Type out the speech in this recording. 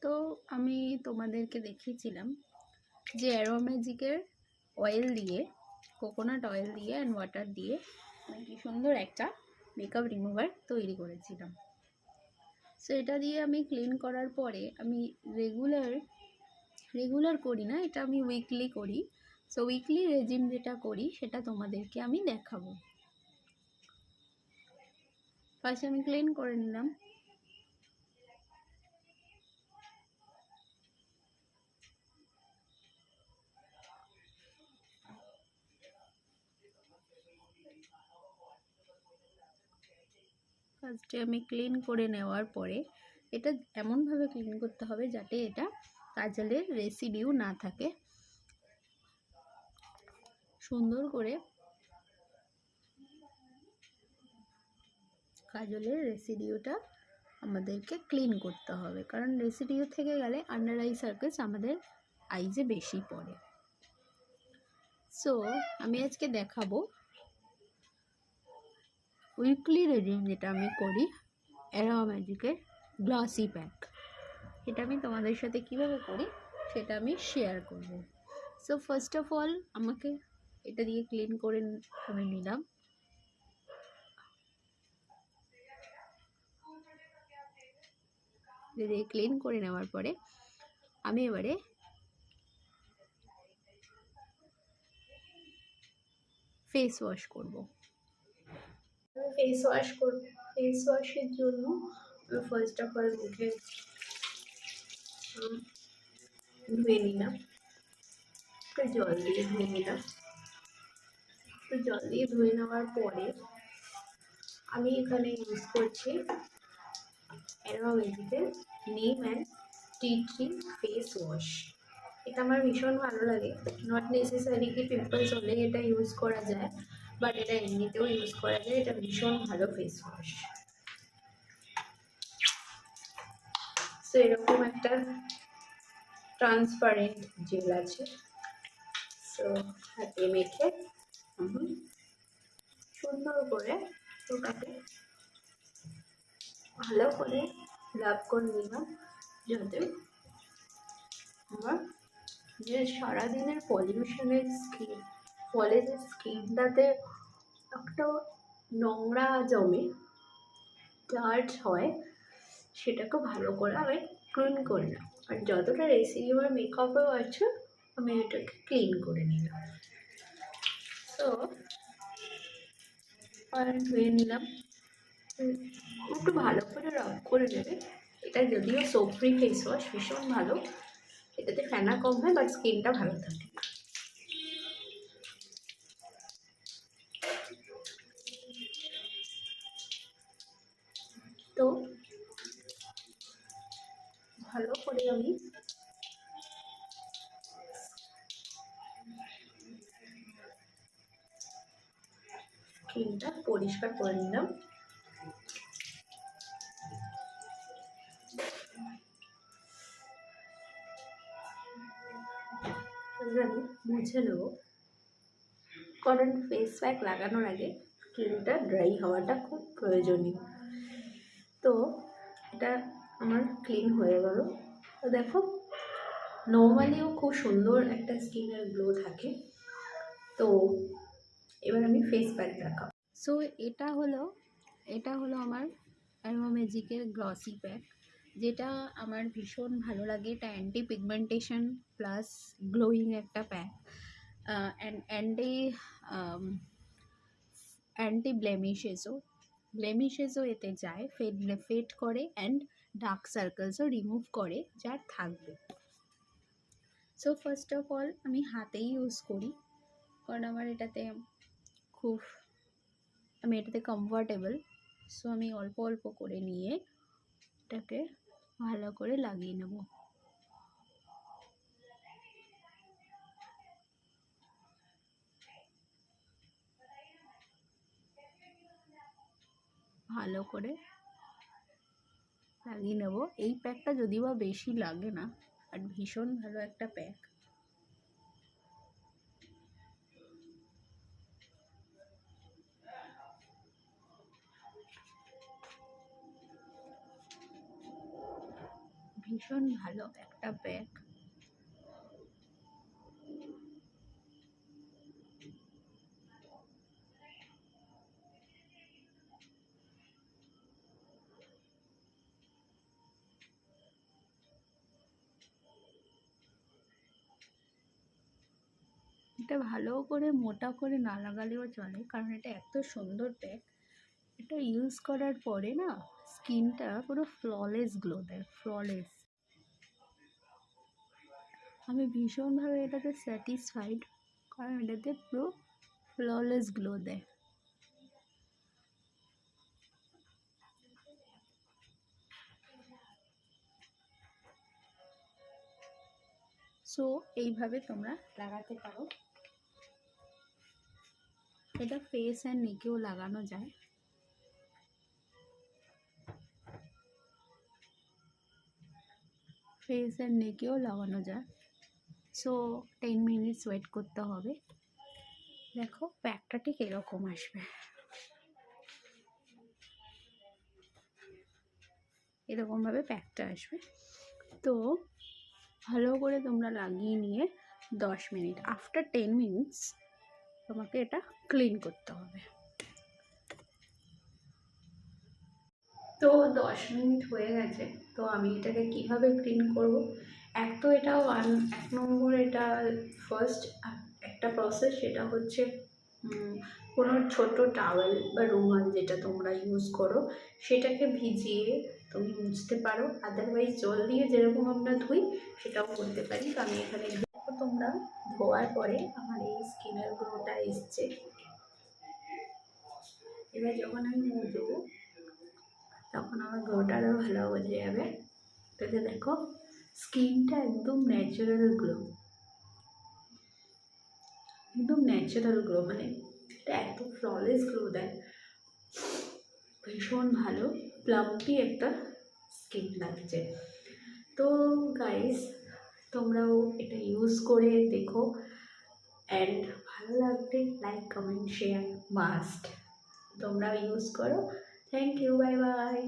তো আমি তোমাদেরকে দেখিয়েছিলাম যে অ্যারোম্যাজিকের অয়েল দিয়ে, কোকোনাট অয়েল দিয়ে অ্যান্ড ওয়াটার দিয়ে আমি কি সুন্দর একটা মেকআপ রিমুভার তৈরি করেছিলাম। সো এটা দিয়ে আমি ক্লিন করার পরে আমি রেগুলার করি না, এটা আমি উইকলি করি। সো উইকলি রেজিম যেটা করি সেটা তোমাদেরকে আমি দেখাবো। ফার্স্ট আমি ক্লিন করে নিলাম। ফার্স্টে আমি ক্লিন করে নেওয়ার পরে এটা এমনভাবে ক্লিন করতে হবে যাতে এটা কাজলের রেসিডিউ না থাকে। সুন্দর করে কাজলের রেসিডিউটা আমাদেরকে ক্লিন করতে হবে, কারণ রেসিডিউ থেকে গেলে আন্ডার আই সার্কেলস আমাদের আইজে বেশি পড়ে। সো আমি আজকে দেখাবো উইকলি রেজিম যেটা আমি করি, অ্যারোম্যাজিকের গ্লসি প্যাক। এটা আমি তোমাদের সাথে কিভাবে করি সেটা আমি শেয়ার করব। সো ফার্স্ট অফ অল আমাকে এটা দিয়ে ক্লিন করে আমি নিলাম। দিয়ে ক্লিন করে নেওয়ার পরে আমি এবারে ফেস ওয়াশ করব। ফেস ওয়াশের জন্য ফার্স্ট অফ অল মুখে ধুয়ে নিলাম, একটু জল দিয়ে ধুয়ে নিলাম। একটু জল দিয়ে ধুয়ে নেওয়ার পরে আমি এখানে ইউজ করছি অ্যারোম্যাজিকের নিম and tea tree face wash. এটা আমার ভীষণ ভালো লাগে। নট নেসেসারি কি পিম্পলস হলে এটা ইউজ করা যায়, বাট এটা এমনিতেও ইউজ করা যায়। এটা ভীষণ ভালো ফেস ওয়াশ। সো এরকম একটা ট্রান্সপারেন্ট জেল আছে। সো হাতে মেখে সুন্দর করে ওটাকে ভালো করে রাব করে নিলাম, যাতে আমার যে সারাদিনের পলিউশনের ফলে যে স্কিনটাতে একটা নোংরা জমে, ডার্ট হয়, সেটাকে ভালো করে আমি ক্লিন করে নিলাম। আর যতটা রেসিডি আমার মেকআপেও আছে আমি এটাকে ক্লিন করে নিলাম। তো আর ধুয়ে নিলাম, একটু ভালো করে রাব করে নেবে। এটা যদিও সোপ ফ্রি ফেস ওয়াশ, ভীষণ ভালো, এটাতে ফেনা কম হয় বাট স্কিনটা ভালো থাকে। তো ভালো করে আমি স্কিনটা পরিষ্কার করে নিলাম। আমি মুছে নেব, কারণ ফেস প্যাক লাগানোর আগে স্কিনটা ড্রাই হওয়াটা খুব প্রয়োজনীয়। তো এটা আমার ক্লিন হয়ে গেল। তো দেখো, নর্মালিও খুব সুন্দর একটা স্কিনের গ্লো থাকে। তো এবার আমি ফেস প্যাক দেখাবো। সো এটা হলো আমার অ্যারোম্যাজিকের গ্লসি প্যাক, যেটা আমার ভীষণ ভালো লাগে। এটা অ্যান্টি পিগমেন্টেশন প্লাস গ্লোয়িং একটা প্যাক, অ্যান্টি ব্লেমিশেসও এতে যায়, ফেড করে অ্যান্ড ডার্ক সার্কেলসও রিমুভ করে যার থাকবে। সো ফার্স্ট অফ অল আমি হাতেই ইউজ করি, কারণ আমার এটাতে কমফর্টেবল। সো আমি অল্প অল্প করে নিয়ে এটাকে ভালো করে লাগিয়ে নেব। ভালো করে লাগিয়ে নেব। এই প্যাকটা যদিও বা বেশি লাগে না, আর ভীষণ ভালো একটা প্যাক। ভীষণ ভালো একটা প্যাক। এটা ভালো করে মোটা করে না লাগালেও চলে, কারণ এটা এত সুন্দর প্যাক। এটা ইউজ করার পরে না স্কিনটা পুরো ফ্ললেস গ্লো দেয়, ফ্ললেস। আমি ভীষণভাবে এটাতে স্যাটিসফাইড, কারণ এটাতে পুরো ফ্ললেস গ্লো দেয়। সো এইভাবে তোমরা লাগাতে পারো। এটা ফেস অ্যান্ড নেকেও লাগানো যায়। ফেস অ্যান্ড নেকেও লাগানো যায়। সো 10 মিনিটস ওয়েট করতে হবে। দেখো প্যাকটা ঠিক এরকম আসবে, এরকমভাবে প্যাকটা আসবে। তো ভালো করে তোমরা লাগিয়ে নিয়ে 10 মিনিট, আফটার 10 মিনিটস তোমাকে এটা ক্লিন করতে হবে। তো 10 মিনিট হয়ে গেছে। তো আমি এটাকে কিভাবে ক্লিন করব? এক নম্বর এটা ফার্স্ট একটা প্রসেস, সেটা হচ্ছে কোনো ছোট টাওয়েল বা রুমাল যেটা তোমরা ইউজ করো সেটাকে ভিজিয়ে তুমি মুছতে পারো। আদারওয়াইজ জল দিয়ে যেরকম আমরা ধুই সেটাও করতে পারি। তো আমি এখানে তোমরা ধোয়ার পরে আমার এই স্কিনের গ্লোটা এসছে। এবার যখন আমি মুছবো তখন আমার গ্লোটা আরও ভালো বোঝা যাবে। এটাতে দেখো স্কিনটা একদম ন্যাচারাল গ্লো, একদম ন্যাচারাল গ্লো, মানে এটা এত ফ্ললেস গ্লো দেয়, ভীষণ ভালো প্লাম্পি একটা স্কিন লাগছে। তো গাইস তোমরাও এটা ইউজ করে দেখো, অ্যান্ড ভালো লাগলে লাইক কমেন্ট শেয়ার মাস্ট, তোমরাও ইউজ করো। Thank you, bye by.